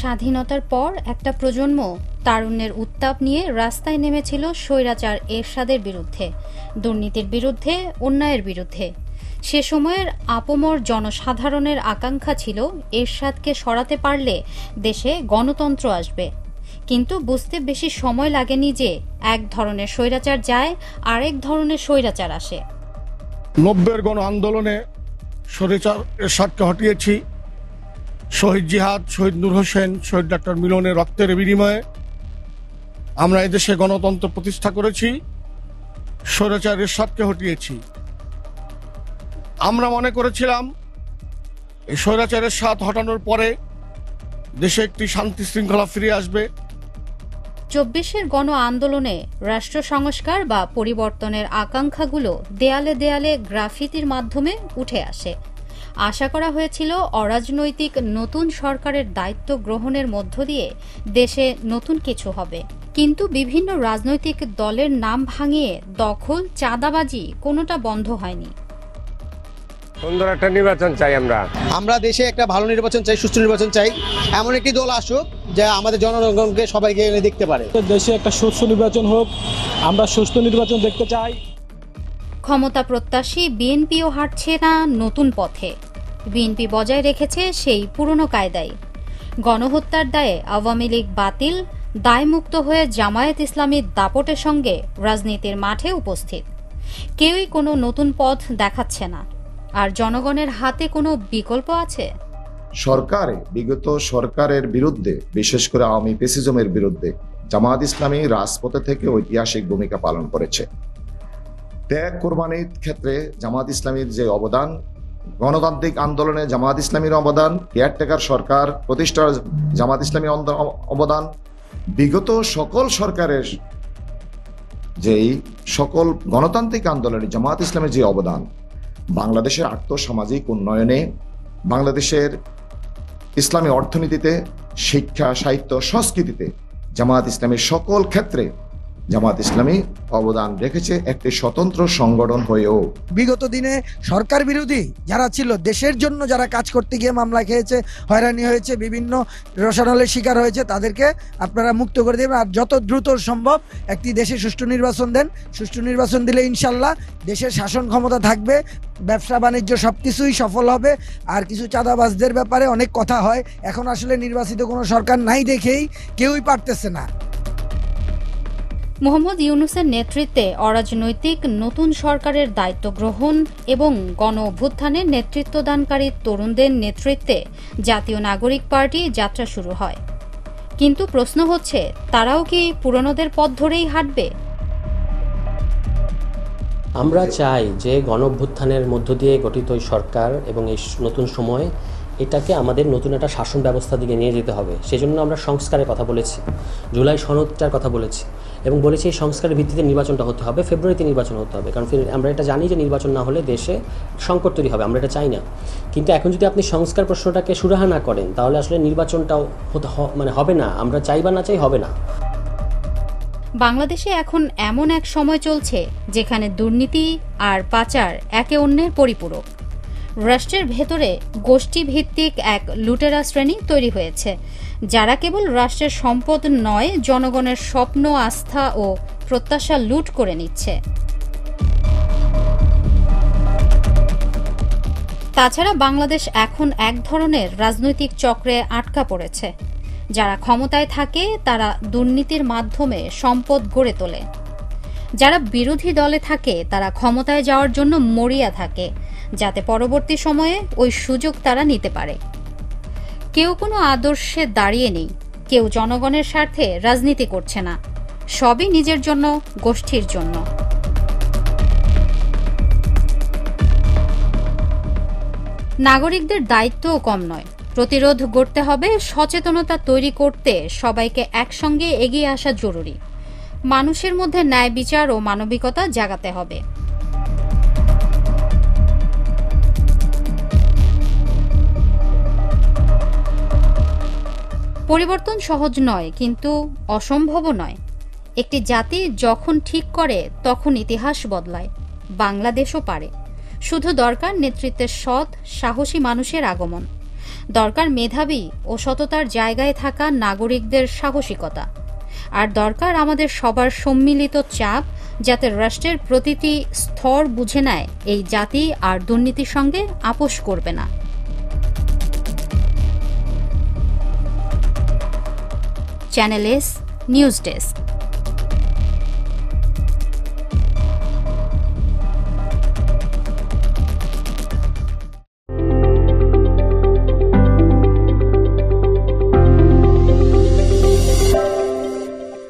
স্বাধীনতার পর একটা প্রজন্ম তারুণ্যের উত্তাপ নিয়ে রাস্তায় নেমেছিল স্বৈরাচার এরশাদের বিরুদ্ধে, দুর্নীতির বিরুদ্ধে, অন্যায়ের বিরুদ্ধে। সে সময়ের আপামর জনসাধারণের আকাঙ্ক্ষা ছিল এরশাদকে সরাতে পারলে দেশে গণতন্ত্র আসবে। কিন্তু বুঝতে বেশি সময় লাগেনি যে এক ধরনের স্বৈরাচার যায়, আরেক ধরনের স্বৈরাচার আসে। 90-এর গণ আন্দোলনে স্বৈরাচার এরশাদকে হটিয়েছি। শহীদ জিহাদ, শহীদ নূর হোসেন, শহীদ ডক্টর মিলনের রক্তের বিনিময়ে আমরা এদেশে গণতন্ত্র প্রতিষ্ঠা করেছি, স্বৈরাচার এরশাদকে হটিয়েছি। আমরা মনে করেছিলাম এই স্বৈরাচার এরশাদ হটানোর পরে দেশে একটি শান্তি শৃঙ্খলা ফিরে আসবে। 24-এর গণ আন্দোলনে রাষ্ট্র সংস্কার বা পরিবর্তনের আকাঙ্ক্ষাগুলো দেয়ালে দেয়ালে গ্রাফিতির মাধ্যমে উঠে আসে। আশা করা হয়েছিল অরাজনৈতিক নতুন সরকারের দায়িত্ব গ্রহণের মধ্য দিয়ে দেশে নতুন কিছু হবে। কিন্তু বিভিন্ন রাজনৈতিক দলের নাম ভাঙিয়ে দখল, চাঁদাবাজি কোনোটা বন্ধ হয়নি। সুন্দর একটা নির্বাচন চাই। আমরা দেশে একটা ভালো নির্বাচন চাই, সুষ্ঠু নির্বাচন চাই। এমন একটি দল আসুক যা আমাদের জনগণকে সবাইকে এনে দেখতে পারে। দেশে একটা সুষ্ঠু নির্বাচন হোক, আমরা সুষ্ঠু নির্বাচন দেখতে চাই। ক্ষমতা প্রত্যাশী বিএনপিও হাঁটছে না নতুন পথে। বিএনপি বজায় রেখেছে সেই পুরনো কায়দায়। গণহত্যার দায়ে আওয়ামী লীগ বাতিল, দায়মুক্ত হয়ে জামায়াত ইসলামীর দাপটের সঙ্গে রাজনীতির মাঠে উপস্থিত। কেউই কোনো নতুন পথ দেখাচ্ছে না। আর জনগণের হাতে কোনো বিকল্প আছে? বিগত সরকারের বিরুদ্ধে, বিশেষ করে আওয়ামী ফ্যাসিজমের বিরুদ্ধে জামায়াত ইসলামী রাজপথে থেকে ঐতিহাসিক ভূমিকা পালন করেছে। ত্যাগ কোরবানির ক্ষেত্রে জামায়াত ইসলামীর যে অবদান, গণতান্ত্রিক আন্দোলনে জামায়াত ইসলামীর অবদান, কেয়ারটেকার সরকার প্রতিষ্ঠার জামায়াত ইসলামীর অবদান, বিগত সকল সরকারের যেই সকল গণতান্ত্রিক আন্দোলনে জামায়াত ইসলামের যে অবদান, বাংলাদেশের আর্থসামাজিক উন্নয়নে, বাংলাদেশের ইসলামী অর্থনীতিতে, শিক্ষা, সাহিত্য, সংস্কৃতিতে জামায়াত ইসলামের সকল ক্ষেত্রে জামায়াত ইসলামী অবদান রেখেছে একটি স্বতন্ত্র সংগঠন হয়েও। বিগত দিনে সরকার বিরোধী যারা ছিল, দেশের জন্য যারা কাজ করতে গিয়ে মামলা খেয়েছে, হয়রানি হয়েছে, বিভিন্ন রসায়নের শিকার হয়েছে, তাদেরকে আপনারা মুক্ত করে দেবেন। আর যত দ্রুত সম্ভব একটি দেশে সুষ্ঠু নির্বাচন দেন। সুষ্ঠু নির্বাচন দিলে ইনশাল্লাহ দেশের শাসন ক্ষমতা থাকবে, ব্যবসা বাণিজ্য সবকিছুই সফল হবে। আর কিছু চাঁদাবাজদের ব্যাপারে অনেক কথা হয়, এখন আসলে নির্বাচিত কোনো সরকার নাই দেখেই কেউই পারতেছে না। মোহাম্মদ ইউনূসের নেতৃত্বে অরাজনৈতিক নতুন সরকারের দায়িত্ব গ্রহণ এবং গণ অভ্যুত্থানের নেতৃত্বদানকারী তরুণদের নেতৃত্বে জাতীয় নাগরিক পার্টি যাত্রা শুরু হয়। কিন্তু প্রশ্ন হচ্ছে, তারাও কি পুরনোদের পথ ধরেই হাঁটবে? আমরা চাই যে গণ অভ্যুত্থানের মধ্য দিয়ে গঠিত সরকার এবং এই নতুন সময় এটাকে আমাদের নতুন একটা শাসন ব্যবস্থার দিকে নিয়ে যেতে হবে। সেজন্য আমরা সংস্কারের কথা বলেছি, জুলাই সনদটার কথা বলেছি এবং বলেছি এই সংস্কারের ভিত্তিতে নির্বাচনটা হতে হবে, ফেব্রুয়ারিতে নির্বাচন হতে হবে। কারণ আমরা এটা জানি যে নির্বাচন না হলে দেশে সংকট তৈরি হবে, আমরা এটা চাই না। কিন্তু এখন যদি আপনি সংস্কার প্রশ্নটাকে সুরাহা না করেন, তাহলে আসলে নির্বাচনটাও হবে না। আমরা চাই বা না চাই, হবে না। বাংলাদেশে এখন এমন এক সময় চলছে যেখানে দুর্নীতি আর পাচার একে অন্যের পরিপূরক। রাষ্ট্রের ভেতরে গোষ্ঠী ভিত্তিক এক লুটেরা শ্রেণী তৈরি হয়েছে, যারা কেবল রাষ্ট্রের সম্পদ নয়, জনগণের স্বপ্ন, আস্থা ও প্রত্যাশা লুট করে নিচ্ছে। তাছাড়া বাংলাদেশ এখন এক ধরনের রাজনৈতিক চক্রে আটকা পড়েছে। যারা ক্ষমতায় থাকে তারা দুর্নীতির মাধ্যমে সম্পদ গড়ে তোলে, যারা বিরোধী দলে থাকে তারা ক্ষমতায় যাওয়ার জন্য মরিয়া থাকে, যাতে পরবর্তী সময়ে ওই সুযোগ তারা নিতে পারে। কেউ কোনো আদর্শে দাঁড়িয়ে নেই, কেউ জনগণের স্বার্থে রাজনীতি করছে না, সবই নিজের জন্য, গোষ্ঠীর জন্য। নাগরিকদের দায়িত্বও কম নয়। প্রতিরোধ গড়তে হবে, সচেতনতা তৈরি করতে সবাইকে একসঙ্গে এগিয়ে আসা জরুরি। মানুষের মধ্যে ন্যায় বিচার ও মানবিকতা জাগাতে হবে। পরিবর্তন সহজ নয়, কিন্তু অসম্ভবও নয়। একটি জাতি যখন ঠিক করে তখন ইতিহাস বদলায়। বাংলাদেশও পারে। শুধু দরকার নেতৃত্বের সৎ, সাহসী মানুষের আগমন। দরকার মেধাবী ও সততার জায়গায় থাকা নাগরিকদের সাহসিকতা, আর দরকার আমাদের সবার সম্মিলিত চাপ, যাতে রাষ্ট্রের প্রতিটি স্তর বুঝে নেয় এই জাতি আর দুর্নীতির সঙ্গে আপোষ করবে না। Channel S news desk.